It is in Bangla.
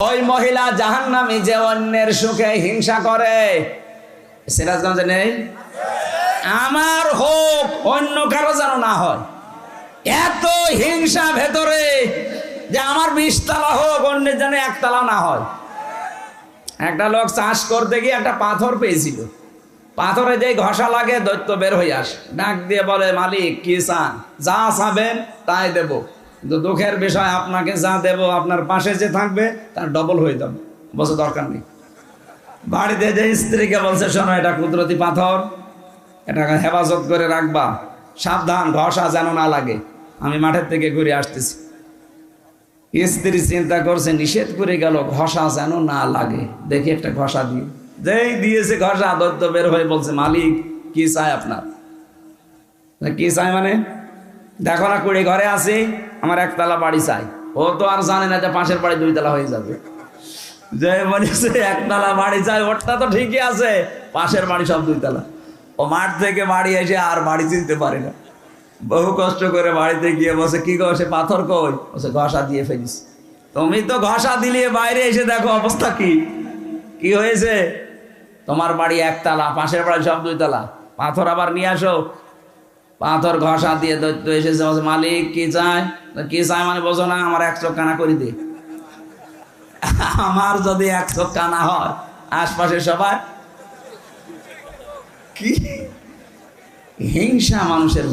ওই মহিলা জাহান্নামী যে অন্যের সুখে হিংসা করে, সিরাজগঞ্জে নেই? আমার হোক, অন্য কারো যেন না হয়। এত হিংসা ভেতরে যে আমার 20 তলা হোক, অন্যের যেন 1 তলা না হয়। একটা লোক চাষ করতে গিয়ে একটা পাথর পেয়েছিল। পাথরে যে ঘষা লাগে দৈত্য বের হয়ে আসে, ডাক দিয়ে বলে, মালিক কি চান? যা চাবেন তাই দেব, কিন্তু দুঃখের বিষয় আপনাকে যা দেব আপনার পাশে যে থাকবে তার ডবল হয়ে যাবে। বলছে দরকার নেই। বাড়িতে যে স্ত্রীকে বলছে, শোনো এটা কুদরতি পাথর, এটাকে হেফাজত করে রাখবা, সাবধান ঘষা যেন না লাগে, আমি মাঠের থেকে ঘুরে আসতেছি। স্ত্রী চিন্তা করছে, নিষেধ করে গেল ঘষা যেন না লাগে, দেখি একটা ঘষা দিয়ে। যেই দিয়েছে ঘষা, দৈত্য বের হয়ে বলছে, মালিক কি চাই আপনার? কি চাই মানে? দেখো না কুড়ি ঘরে আছি, আমার 1 তলা বাড়ি চাই। ও তো আর জানে না যে পাশের বাড়ি 2 তলা হয়ে যাবে। যে বলেছে 1 তলা বাড়ি চাই, ওরটা তো ঠিকই আছে, পাশের বাড়ি সব 2 তলা। ও মাঠ থেকে বাড়ি এসে আর বাড়ি চিনতে পারে না। বহু কষ্ট করে বাড়িতে গিয়ে বসে, কি গো সে পাথর কই? বসে ঘষা দিয়ে ফেলিস। তুমি তো ঘষা দিলিয়ে বাইরে এসে দেখো অবস্থা কি কি হয়েছে। তোমার বাড়ি 1 তলা, পাশের বাড়ি সব 2 তলা, পাথর আবার নিয়ে আসো। পাথর ঘষা দিয়ে দৈত্য এসেছে, বলছে, মালিক কি চায়? কি চায় মানে বোঝো না? আমার 1 চোখ কানা করে দে। আমার যদি 1 চোখ কানা হয়, আশপাশে সবাই কি হিংসা মানুষের।